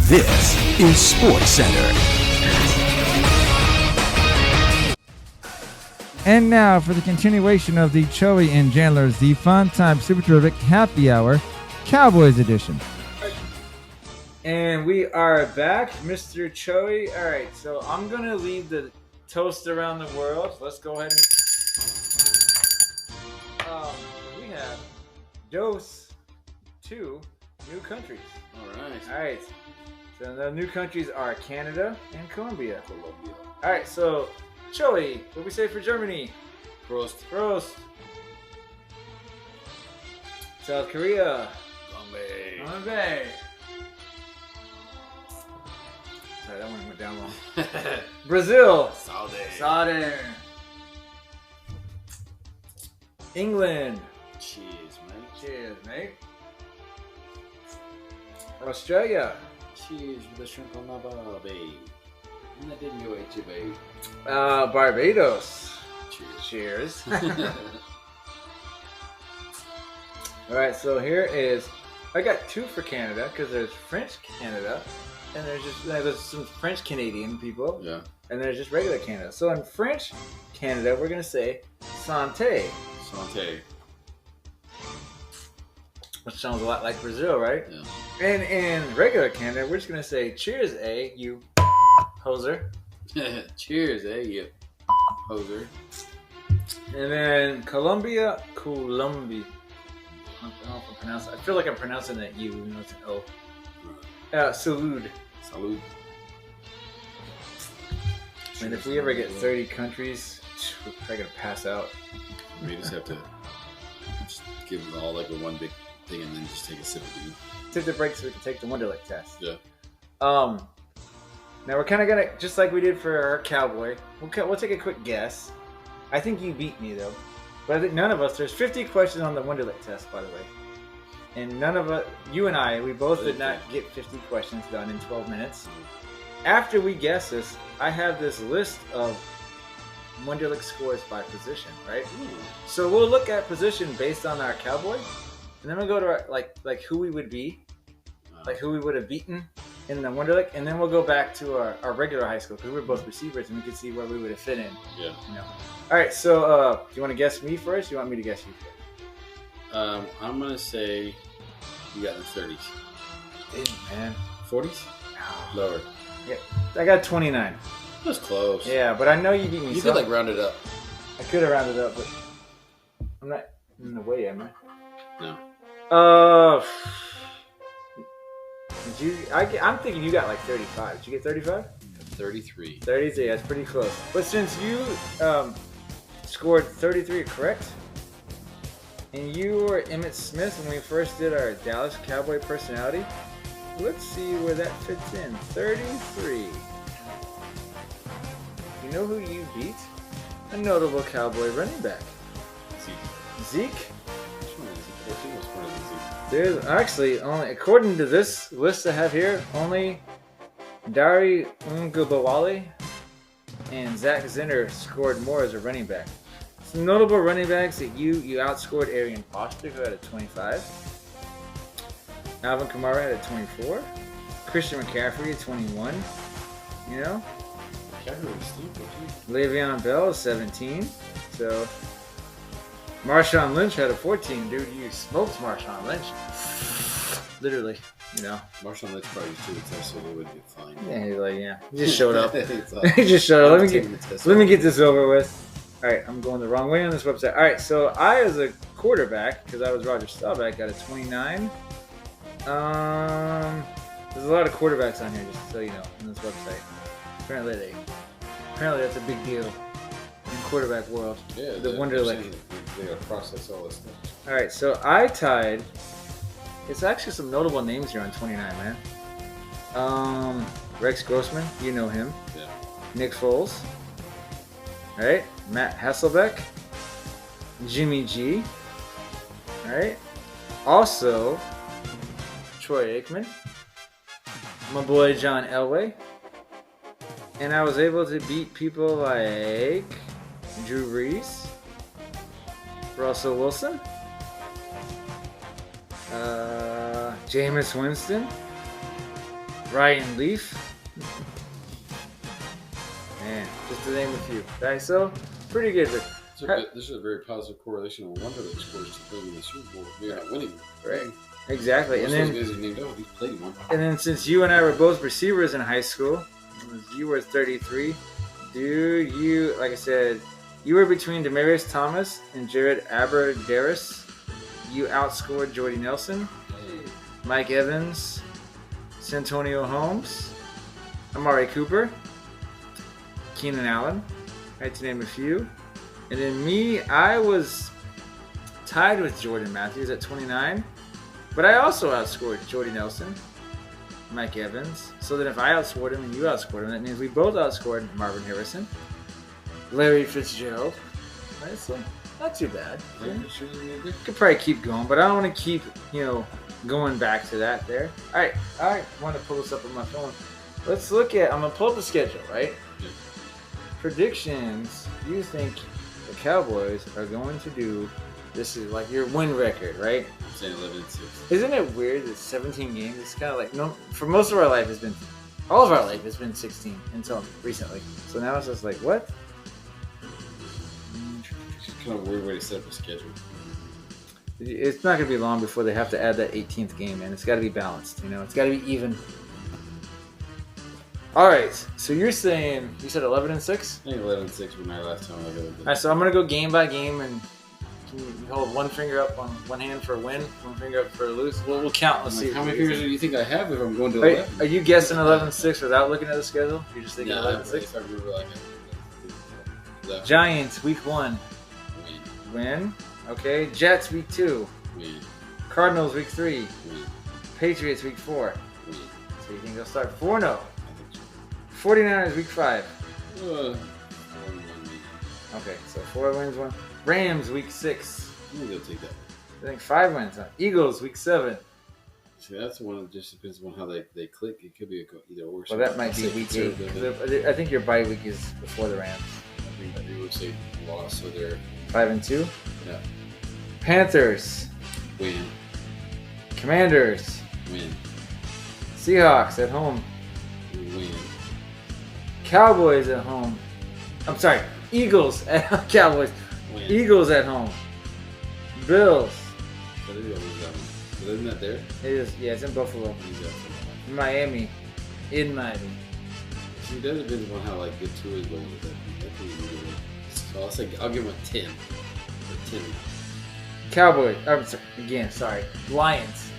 This is Sports Center. And now for the continuation of the Choey and Jandler's The Fun Time Super Terrific Happy Hour Cowboys edition. And we are back, Mr. Choey. All right, so I'm going to lead the toast around the world. Let's go ahead and... we have those 2 new countries. All right. So the new countries are Canada and Colombia. All right, so... Choey, what do we say for Germany? Prost. South Korea. Gombe. Sorry, that one went down wrong. Brazil. Saudi. England. Cheers, mate. Australia. Cheers with a shrimp on my barbie. And I didn't go at you, babe. Barbados. Cheers. All right, so here is, I got 2 for Canada because there's French Canada and there's some French Canadian people. Yeah. And there's just regular Canada. So in French Canada, we're going to say santé. Which sounds a lot like Brazil, right? Yeah. And in regular Canada, we're just going to say cheers, you hoser. Cheers, you hoser. And then Colombia. I don't know if I'm pronouncing. I feel like I'm pronouncing that U, even though it's an O. Salud. And if we ever get 30 countries, we're probably gonna pass out. We just have to give them all like a one big thing and then just take a sip of it. Take the break so we can take the Wonderlic test. Yeah. Now we're kind of gonna, just like we did for our cowboy, we'll take a quick guess. I think you beat me though, but I think none of us. There's 50 questions on the Wonderlic test, by the way, and none of us, you and I, we both did not get 50 questions done in 12 minutes. After we guess this, I have this list of Wonderlic scores by position, right? Ooh. So we'll look at position based on our cowboy, and then we'll go to our, like who we would be, like who we would have beaten in the Wonderlic, and then we'll go back to our regular high school because we were both receivers and we could see where we would have fit in. Yeah. All right, so do you want to guess me first? Or you want me to guess you first? I'm gonna say you got in the 30s. Dang, man. 40s? No. Lower. Yeah, I got 29. That was close. Yeah, but I know you beat me. You could like round it up. I could have rounded up, but I'm not in the way, am I? No. I'm thinking you got like 35. Did you get 35? 33. 33, that's pretty close. But since you scored 33 correct, and you were Emmitt Smith when we first did our Dallas Cowboy personality, let's see where that fits in. 33. You know who you beat? A notable Cowboy running back. Zeke? Which one is it? I think it was one of the Zeke. There's actually only, according to this list I have here, only Dari Ungubawale and Zach Zinner scored more as a running back. Some notable running backs that you outscored Arian Foster, who had a 25. Alvin Kamara had a 24. Christian McCaffrey at 21. You know? McCaffrey was stupid, too. Le'Veon Bell is 17. So Marshawn Lynch had a 14. Dude, you smoked Marshawn Lynch. Literally, you know. Marshawn Lynch probably used to the test, so they would be fine. Yeah, he's like, yeah. He just showed up. He He just showed up. Let me get this over with. All right, I'm going the wrong way on this website. All right, so I, as a quarterback, because I was Roger Staubach, got a 29. There's a lot of quarterbacks on here, just so you know, on this website. Apparently that's a big deal in quarterback world. Yeah, the Wonderlic. They gotta process all this stuff. All right, so I tied. It's actually some notable names here on 29, man. Rex Grossman, you know him. Yeah. Nick Foles. All right, Matt Hasselbeck. Jimmy G. All right. Also, Troy Aikman. My boy John Elway. And I was able to beat people like Drew Brees, Russell Wilson, Jameis Winston, Ryan Leaf. Man, just to name a few. Daiso, pretty good. This is a very positive correlation. No wonder they scored to playing in the Super Bowl. They're not winning. Right. Exactly. Most And of then, those guys are named out. He's played one. and then since you and I were both receivers in high school, you were 33. Like I said, you were between Demaryius Thomas and Jared Abbrederis. You outscored Jordy Nelson, Mike Evans, Santonio Holmes, Amari Cooper, Keenan Allen, right to name a few. And then me, I was tied with Jordan Matthews at 29, but I also outscored Jordy Nelson, Mike Evans. So that if I outscored him and you outscored him, that means we both outscored Marvin Harrison, Larry Fitzgerald. Right, so not too bad. Could probably keep going, but I don't want to keep, going back to that there. All right, I want to pull this up on my phone. Let's look at, I'm going to pull up the schedule, right? Yeah. Predictions, you think the Cowboys are going to do, this is like your win record, right? I'm saying 11-6. Isn't it weird that 17 games, it's kind of like, no, for most of our life, all of our life has been 16 until recently. So now it's just like, what? It's just kind of a weird way to set up a schedule. It's not going to be long before they have to add that 18th game, man. It's got to be balanced, It's got to be even. All right, so you said 11-6? I think 11-6 was my last time I got it. All right, so I'm going to go game by game, and can you hold one finger up on one hand for a win, one finger up for a lose? We'll count. Let's see. How many fingers do you think I have if I'm going to 11? Are you guessing 11-6 without looking at the schedule? You're just thinking 11-6? If I remember Giants, week 1. Win. Okay. Jets, week 2. Win. Cardinals, week 3. Win. Patriots, week 4. Win. So you think they'll start 4-0. I think so. 49ers, week 5. 4-1. Okay, so 4 wins, 1. Rams, week 6. I think they'll take that. I think 5 wins. Eagles, week 7. See, that's the one that just depends on how they click. It could be either or. Well, that might be week 8. I think your bye week is before the Rams. I would say loss, so they're 5-2. Yeah. Panthers, Win. Commanders, Win. Seahawks at home, Win. Cowboys at home. I'm sorry, Eagles at Cowboys. Win. Eagles at home, Bills. But they always that one. But isn't that there? It is, yeah, it's in Buffalo. Miami, in Miami. See, that depends on how good two is going with that. That could be really good. So I'll give them a 10. A 10. Cowboys. I'm sorry. Lions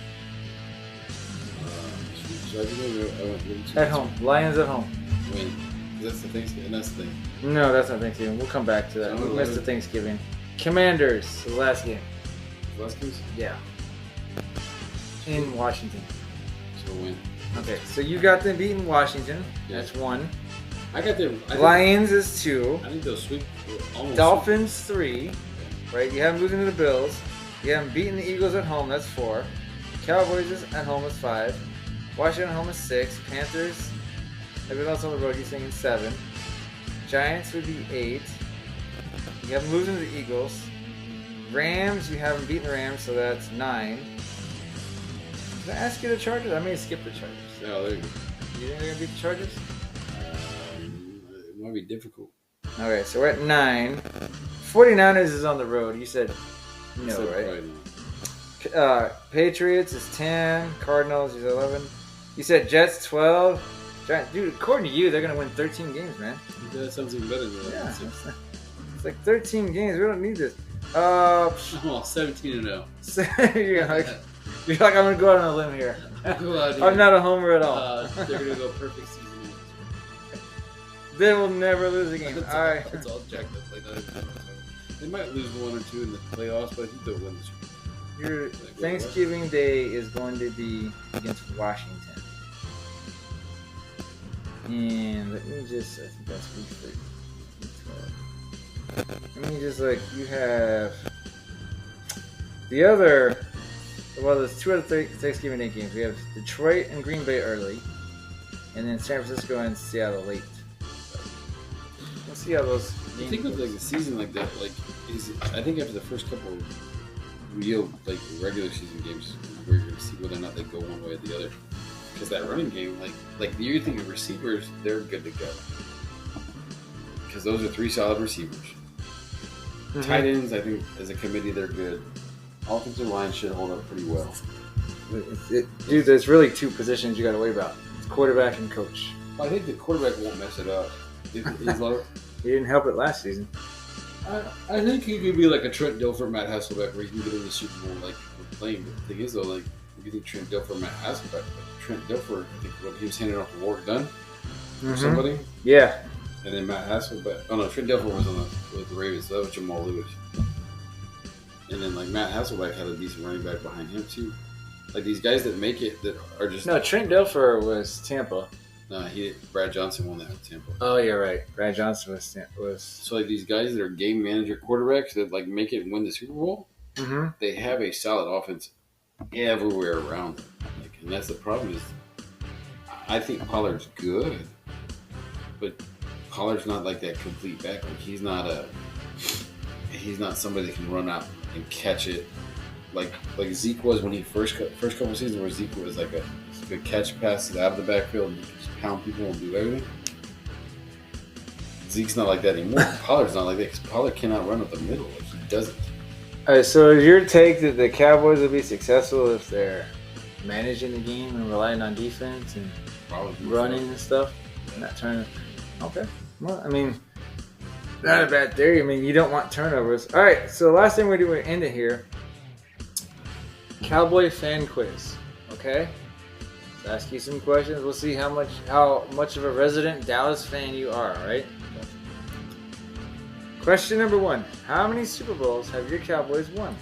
at home. Lions at home. Win. That's the Thanksgiving. That's the thing. No, that's not Thanksgiving. We'll come back to that. We missed the Thanksgiving. Commanders, the last game. Last games? Yeah. In Washington. So win. Okay, so you got them beating Washington. Yeah. That's 1. I got them. Lions is 2. I think they'll sweep. Almost Dolphins 3. Right? You have them losing to the Bills. You have them beating the Eagles at home. That's 4. Cowboys is at home is 5. Washington at home is 6. Panthers, everyone else on the road, you're thinking 7. Giants would be 8. You have them losing to the Eagles. Rams, you have them beating the Rams, so that's 9. Did I ask you the Chargers? I may have skipped the Chargers. Oh, there you go. You think they're going to beat the Chargers? It might be difficult. Okay, so we're at 9. 49ers is on the road. You said no, So right? probably not. Patriots is 10. Cardinals is 11. You said Jets 12. Dude, according to you, they're going to win 13 games, man. That sounds even better than Yeah, that. it's like 13 games. We don't need this. Oh, 17-0. You're like, I'm going to go out on a limb here. I'm not a homer at all. They're going to go perfect season. They will never lose a game. All right. It's all jacked up like that. They might lose 1 or 2 in the playoffs, but I think they'll win this year. Your Thanksgiving Day is going to be against Washington. And let me just, I think that's week 3. Let me just, you have the other, well, there's 2 other Thanksgiving Day games. We have Detroit and Green Bay early, and then San Francisco and Seattle late. We'll see how those games I think with a season like that, I think after the first couple of real regular season games, we're going to see whether or not they go one way or the other. because that running game, like you think of receivers, they're good to go. Because those are 3 solid receivers. Mm-hmm. Tight ends, I think, as a committee, they're good. Offensive line should hold up pretty well. Dude, there's really 2 positions you got to worry about. It's quarterback and coach. Well, I think the quarterback won't mess it up. He didn't help it last season. I think he could be like a Trent Dilfer, Matt Hasselbeck, where he can get in the Super Bowl like playing. But the thing is, though, like if you think Trent Dilfer, Matt Hasselbeck, like Trent Dilfer, I think when he was handing off the work done for somebody. Yeah. And then Matt Hasselbeck. Oh no, Trent Dilfer was with the Ravens. So that was Jamal Lewis. And then like Matt Hasselbeck had a decent running back behind him too. Like these guys that make it that are just Trent Dilfer was Tampa. No, Brad Johnson won that with Tampa. Oh, you're right. Brad Johnson was. So like these guys that are game manager quarterbacks that like make it and win the Super Bowl, they have a solid offense everywhere around them. Like, and that's the problem is, I think Pollard's good, but Pollard's not like that complete back. Like he's not somebody that can run out and catch it. Like Zeke was when he first couple of seasons where Zeke was like a good catch passes out of the backfield and just pound people and do everything. Zeke's not like that anymore. Pollard's not like that because Pollard cannot run up the middle. Like he doesn't. All right, so is your take that the Cowboys will be successful if they're managing the game and relying on defense and Probably running and stuff? Not turning. Okay. Well, I mean, not a bad theory. I mean, you don't want turnovers. All right, so the last thing we're doing to end it here. Cowboy fan quiz. Okay? Let's ask you some questions. We'll see how much of a resident Dallas fan you are, all right? Question number 1. How many Super Bowls have your Cowboys won?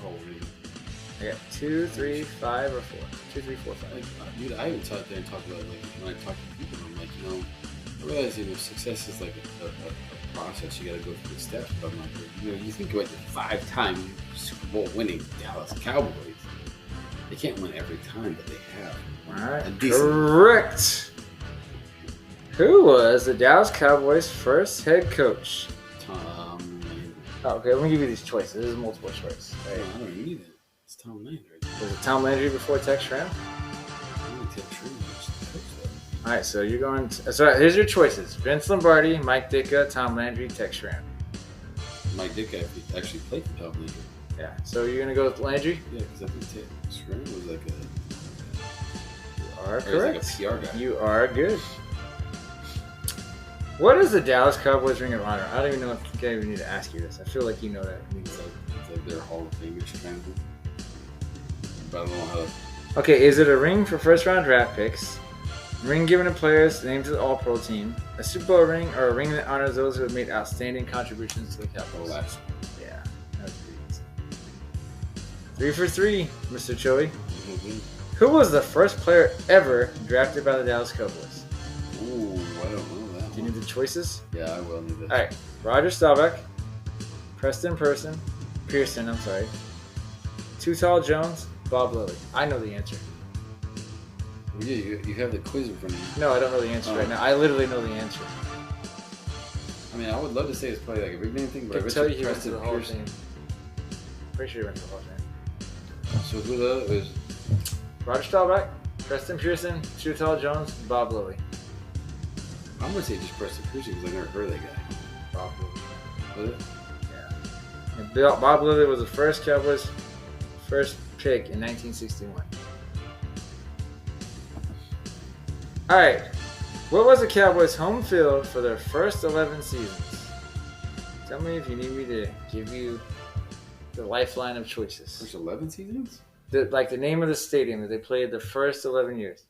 I got 2, 3, 5, or 4. 2, 3, 4, 5. Like, dude, I even sat there and talked about like when I talk to people, I'm like, I realize success is like a process. You got to go through the steps. But I'm like, you think about the 5-time Super Bowl winning Dallas Cowboys. They can't win every time, but they have. All right, correct. Who was the Dallas Cowboys' first head coach? Tom Landry. Oh, okay, let me give you these choices. This is multiple choice. Right? No, I don't need it. It's Tom Landry. Was it Tom Landry before Tex Schramm? All right, so you're going. So here's your choices: Vince Lombardi, Mike Ditka, Tom Landry, Tex Schramm. Mike Ditka actually played for Tom Landry. Yeah. So you're gonna go with Landry? Yeah, because I think Tex Schramm was like You are correct. Like a PR guy. You are good. What is the Dallas Cowboys Ring of Honor? I don't even know if I even need to ask you this. I feel like you know that. It's like their Hall of Fame-ish kind of thing. But I don't know how to... Okay, is it a ring for first-round draft picks? Ring given to players named to the All-Pro team? A Super Bowl ring, or a ring that honors those who have made outstanding contributions to the Cowboys? Last. Yeah, that was pretty easy. 3 for 3, Mr. Choey. Mm-hmm. Who was the first player ever drafted by the Dallas Cowboys? Ooh, I don't know that. Do you need the choices? Yeah, I will need that. All right, Roger Staubach, Preston Pearson, I'm sorry, Too Tall Jones, Bob Lilly. I know the answer. Yeah, you have the quiz in front of you. No, I don't know the answer right now. I literally know the answer. I mean, I would love to say it's probably like a big name thing, but I I can tell you he went to the Hall of Fame. Pretty sure he went to the Hall of Fame. So who the other is? Roger Staubach, Preston Pearson, Too Tall Jones, Bob Lilly. I'm gonna say just Preston Pearson because I never heard of that guy. Bob Lilly. Was it? Yeah. And Bob Lilly was the first Cowboys' first pick in 1961. All right. What was the Cowboys' home field for their first 11 seasons? Tell me if you need me to give you the lifeline of choices. First 11 seasons? The name of the stadium that they played the first 11 years.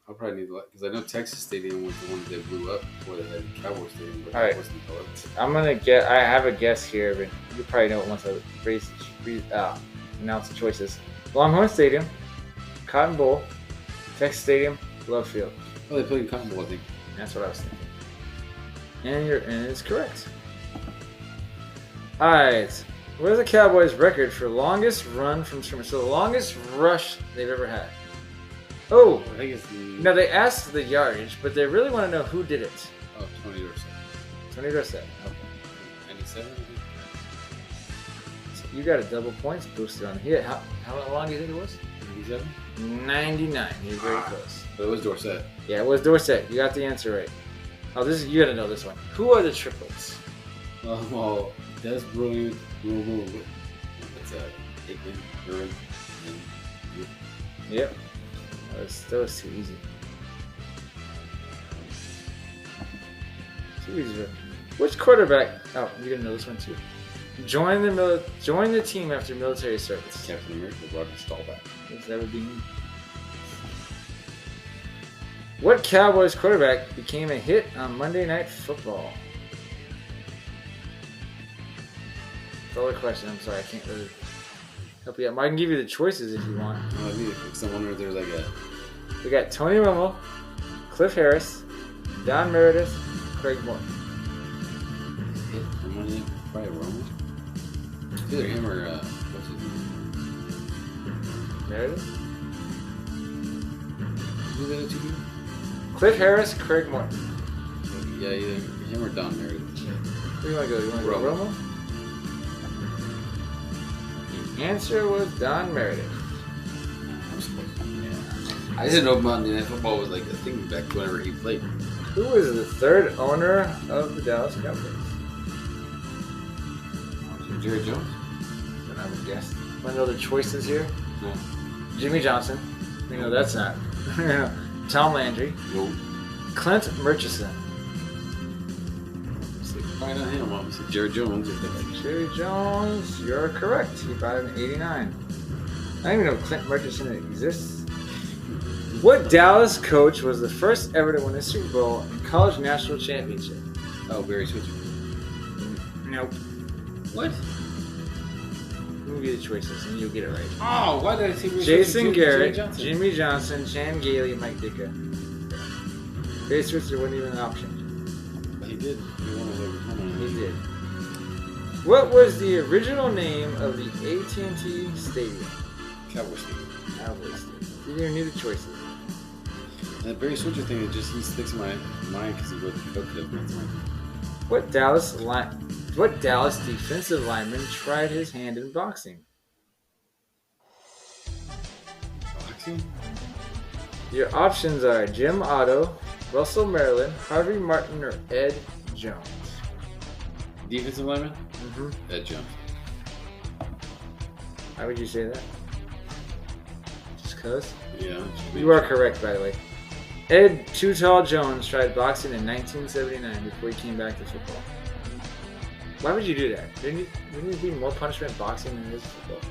I'll probably need because I know Texas Stadium was the one that blew up before they had Cowboy Stadium, but All right. it wasn't the 11th. I'm gonna get. I have a guess here, but you probably know it once I announce the choices. Longhorn Stadium, Cotton Bowl, Texas Stadium, Love Field. Oh, they played in Cotton Bowl, I think. That's what I was thinking. And it's correct. All right. What is the Cowboys' record for longest run from scrimmage? So the longest rush they've ever had. Oh, I think it's no, they asked the yardage, but they really want to know who did it. Oh, Tony Dorsett. Tony Dorsett. Okay. 97? So you got a double points booster on here. How long do you think it was? 97? 99. You're very close. But it was Dorsett. Yeah, it was Dorsett. You got the answer right. Oh, you gotta know this one. Who are the triplets? Well, Des Brilliant, what's that? Aikman, Irwin, and Yep. That was too easy. Too easy. Which quarterback? Oh, you're gonna know this one too. Join the team after military service. Captain America, Roger Staubach. Yes, that would be me. What Cowboys quarterback became a hit on Monday Night Football? That's all the question. I'm sorry, I can't really help you out. I can give you the choices if you want. Well, I mean, because I wonder if there's like a. We got Tony Romo, Cliff Harris, Don Meredith, Craig Morton. Hit on Monday Night, probably Romo. Either him or what's his name? Meredith? Who's the other two people? Cliff Harris, Craig Morton. Yeah, either him or Don Meredith. Where do you want to go? You want to go Romo? The answer was Don Meredith. Yeah. I didn't know Monday Night Football was like a thing back whenever he played. Who was the third owner of the Dallas Cowboys? Jerry Jones? Then I would guess. Want to know the choices here? No. Jimmy Johnson. We know that's not. Tom Landry. No. Clint Murchison. Probably not him. I said Jerry Jones. Jerry Jones, you're correct. He bought it in '89. I don't even know if Clint Murchison exists. What Dallas coach was the first ever to win a Super Bowl and college national championship? Oh, Barry Switzer. Nope. What? Let me give you the choices and you'll get it right. Oh, why did I say Jason Garrett, Jimmy Johnson, Chan Gailey, Mike Ditka. Barry Switzer wasn't even an option. He did. He did. What was the original name of the AT&T Stadium? Cowboys Stadium. Cowboys Stadium. You didn't need the choices. And that Barry Switzer thing, he sticks in my mind because he wrote the coach of it. What Dallas defensive lineman tried his hand in boxing? Boxing? Your options are Jim Otto, Russell Maryland, Harvey Martin, or Ed Jones. Defensive lineman? Mm-hmm. Ed Jones. How would you say that? Just cause? Yeah. You are correct, by the way. Ed Too Tall Jones tried boxing in 1979 before he came back to football. Why would you do that? Wouldn't it be more punishment in boxing than it is football?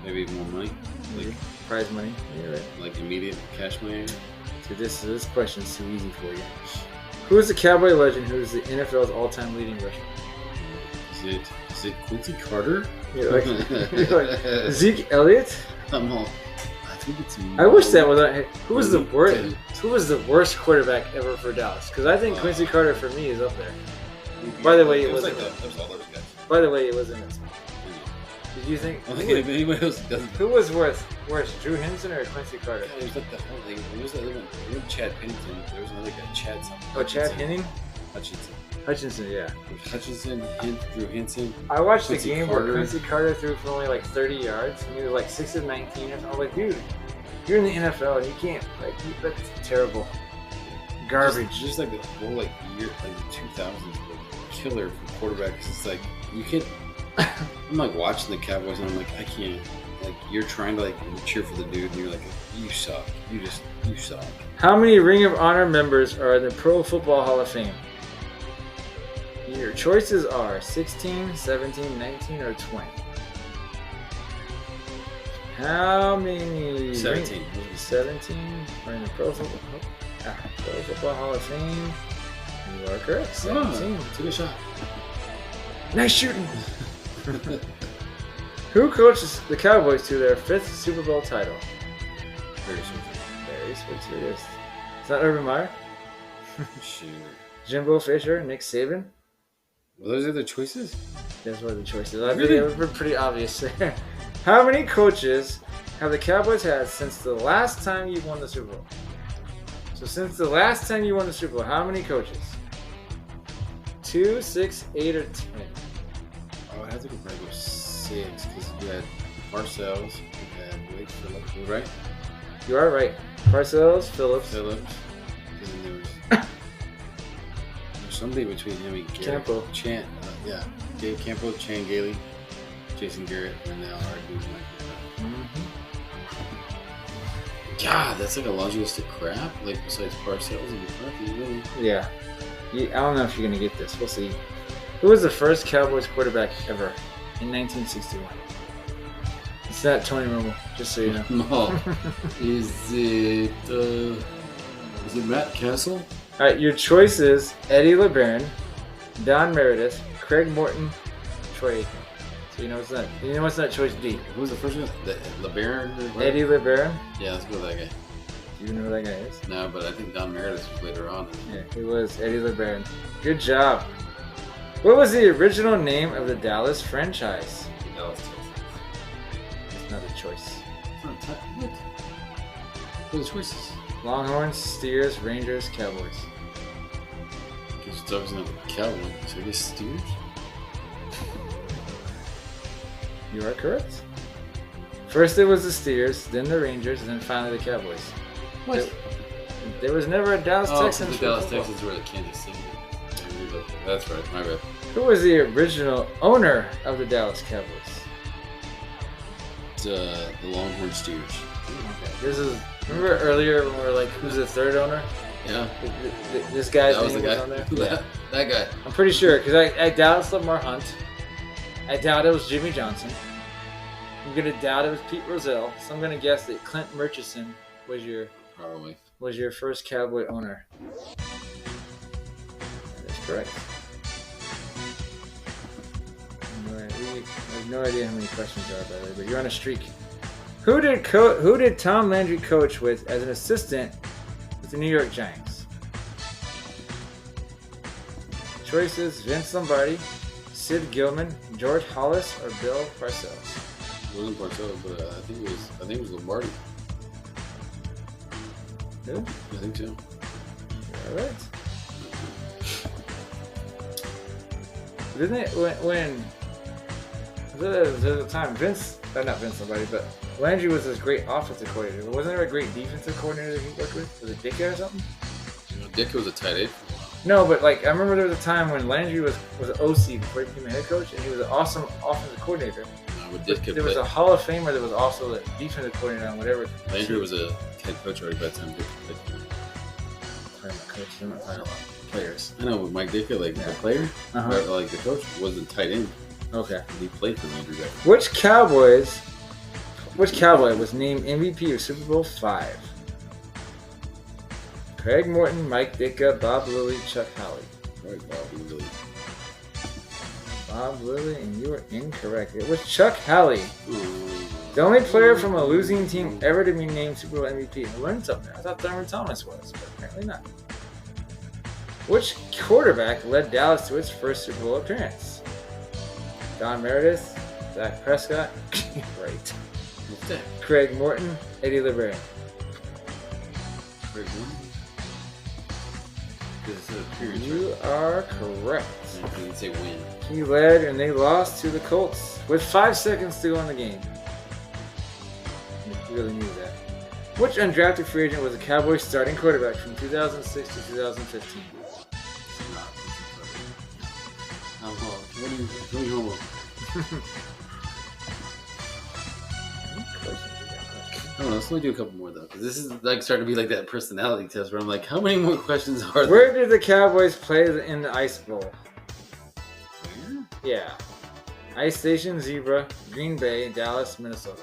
Maybe more money? Like prize money? Yeah, right. Like immediate cash money? Dude, this question's too easy for you. Who is the Cowboy legend who is the NFL's all-time leading rusher? Is it Quincy Carter? You're like Zeke Elliott? I'm all. I think it's. I wish that was. Who was the worst? Who was the worst quarterback ever for Dallas? Because I think Quincy Carter for me is up there. By the way, it wasn't. Like that was all those guys. By the way, it wasn't. Did you think? I don't think anybody else doesn't. Who was worse, Drew Henson or Quincy Carter? It was like the whole thing. It was the other one. It was Chad Pennington. There was another guy, Chad something. Oh, Chad Henning? Hutchinson, yeah. Hutchinson, Drew Henson. I watched Quincy the game Carter. where Quincy Carter threw for only like 30 yards, and he was like 6 of 19 or something. I was like, dude, you're in the NFL and you can't, that's terrible. Garbage. Just like the whole year, like the 2000s, like killer for quarterbacks. It's like, you can't. I'm like watching the Cowboys and I'm like, I can't. Like, you're trying to like cheer for the dude and you're like, you suck. You suck. How many Ring of Honor members are in the Pro Football Hall of Fame? Your choices are 16, 17, 19, or 20. How many? 17. 17 are in the Pro Football Hall of Fame. You are correct. 17. Took a shot. Nice shooting. Who coaches the Cowboys to their 5th Super Bowl title? Barry Switzer. Yes. Is that Urban Meyer? Shoot. Jimbo Fisher, Nick Saban. Well, those are the choices? That's one of the choices. I think it was pretty obvious there. How many coaches have the Cowboys had since the last time you won the Super Bowl? So since the last time you won the Super Bowl, how many coaches? 2, 6, 8, or 10? Oh, I have to go probably go 6 because you had Parcells, you had Wade Phillips, right? You are right. Parcells, Phillips. Phillips. And then there's somebody between him and Garrett. Campo. Yeah. Dave Campo, Chan Gailey, Jason Garrett, and now arguing Mike. God, that's like a laundry list of crap. Like besides Parcells and McCarthy, really. Yeah. I don't know if you're gonna get this. We'll see. Who was the first Cowboys quarterback ever in 1961? It's not Tony Romo, just so you know. No. Is it Matt Castle? All right, your choices: Eddie LeBaron, Don Meredith, Craig Morton, Troy Aikman. So you know it's not. You know it's not choice D. Who was the first one? LeBaron? Eddie LeBaron. Yeah, let's go with that guy. Do you know who that guy is? No, but I think Don Meredith was later on. Yeah, it was Eddie LeBaron. Good job. What was the original name of the Dallas franchise? Dallas, Texas. It's not a choice. What? What are the choices? Longhorns, Steers, Rangers, Cowboys. Because it's obviously not the Cowboys, so I guess Steers? You are correct. First it was the Steers, then the Rangers, and then finally the Cowboys. What? There was never a Dallas Texans. The Dallas Texans were the Kansas City. That's right, my bad. Who was the original owner of the Dallas Cowboys? It's the Longhorn Steers. Okay. This is. Remember earlier when we were like, "Who's the third owner?" Yeah. This guy's that was name the guy. was on there. Yeah. That guy. I'm pretty sure because I doubt it's Lamar Hunt. I doubt it was Jimmy Johnson. I'm gonna doubt it was Pete Rozelle. So I'm gonna guess that Clint Murchison was your first Cowboy owner. That's correct. I have no idea how many questions there are, by the way, but you're on a streak. Who did Tom Landry coach with as an assistant with the New York Giants? Choices: Vince Lombardi, Sid Gilman, George Hollis, or Bill Parcells. It wasn't Parcells, but I think it was Lombardi. Who? I think so. All right. Didn't it when there was a time not Vince Lombardi, but Landry was this great offensive coordinator. Wasn't there a great defensive coordinator that he worked with? Was it Ditka or something? Ditka was a tight end. No, but like I remember there was a time when Landry was an OC before he became a head coach, and he was an awesome offensive coordinator. There was a Hall of Famer that was also the defensive coordinator on whatever. Landry was a head coach already by the time Ditka played. I'm not coach. I'm not talking about players. I know, but Mike Ditka, like the player, but like the coach, wasn't tight end. Okay. He played for Landry back. Which Cowboy was named MVP of Super Bowl V? Craig Morton, Mike Ditka, Bob Lilly, Chuck Howley. Right, Bob Lilly. Bob Lilly, and you were incorrect. It was Chuck Howley. The only player from a losing team ever to be named Super Bowl MVP. I learned something there. I thought Thurman Thomas was, but apparently not. Which quarterback led Dallas to its first Super Bowl appearance? Don Meredith, Dak Prescott, right. Craig Morton, Eddie LeBaron. Craig Morton? You are correct. I didn't say win. He led and they lost to the Colts with 5 seconds to go in the game. You really knew that. Which undrafted free agent was the Cowboys starting quarterback from 2006 to 2015? What are you No, let's only do a couple more though, because this is like starting to be like that personality test where I'm like, how many more questions are there? Where did the Cowboys play in the Ice Bowl? Where? Yeah. Ice Station, Zebra, Green Bay, Dallas, Minnesota.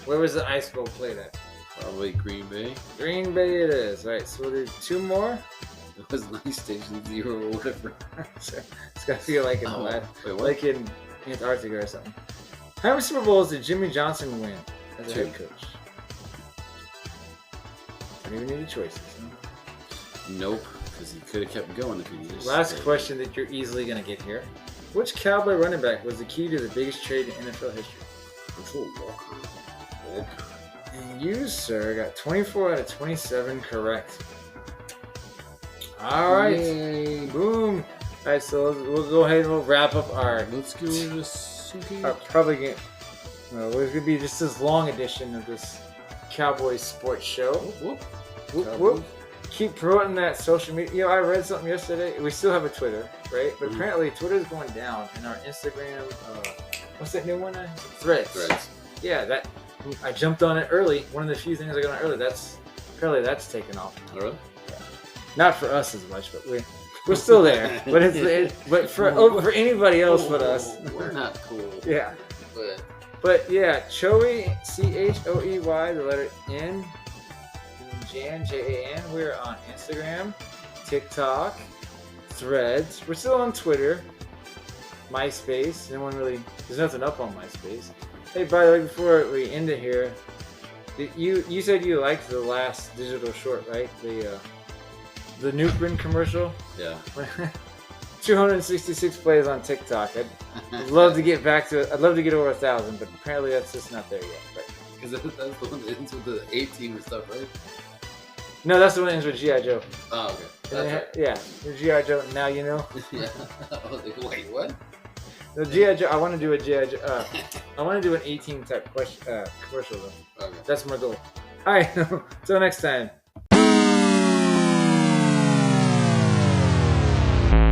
Where was the Ice Bowl played at? Probably Green Bay. Green Bay it is. Right, so we'll do 2 more. It was Ice Station 0 or whatever. It's got to be like in like in Antarctica or something. How many Super Bowls did Jimmy Johnson win as a head coach? Don't even need the choices. Huh? Nope, because he could have kept going if he just... Last question that you're easily going to get here. Which Cowboy running back was the key to the biggest trade in NFL history? Walker. And you, sir, got 24 out of 27 correct. All right. Yay. Boom. All right, so we'll go ahead and we'll wrap up our... Let's go with this. Probably get... Well, it's going to be just this long edition of this Cowboys Sports Show. Whoop, Whoop, whoop. Keep promoting that social media. You know, I read something yesterday. We still have a Twitter, right? But apparently Twitter's going down, and our Instagram, what's that new one? Threads. Yeah, that I jumped on it early. One of the few things I got on early. Apparently that's taken off. Oh, really? Yeah. Not for us as much, but we're still there. But for anybody else but us, we're not cool. Yeah. But yeah, Choey, Choey, the letter N, Jan, Jan. We're on Instagram, TikTok, Threads. We're still on Twitter, MySpace. There's nothing up on MySpace. Hey, by the way, before we end it here, you said you liked the last digital short, right? The Newbrin commercial. Yeah. 266 plays on TikTok. I'd love to get back to it. I'd love to get over 1,000, but apparently that's just not there yet. Because that's the one that ends with the 18 and stuff, right? No, that's the one that ends with G.I. Joe. Oh, okay. That's right. Yeah, the G.I. Joe. Now you know. Yeah. I was like, wait, what? The G.I. Joe. I want to do a G.I. Joe. I want to do an 18 type commercial though. Okay. That's my goal. All right. Till next time.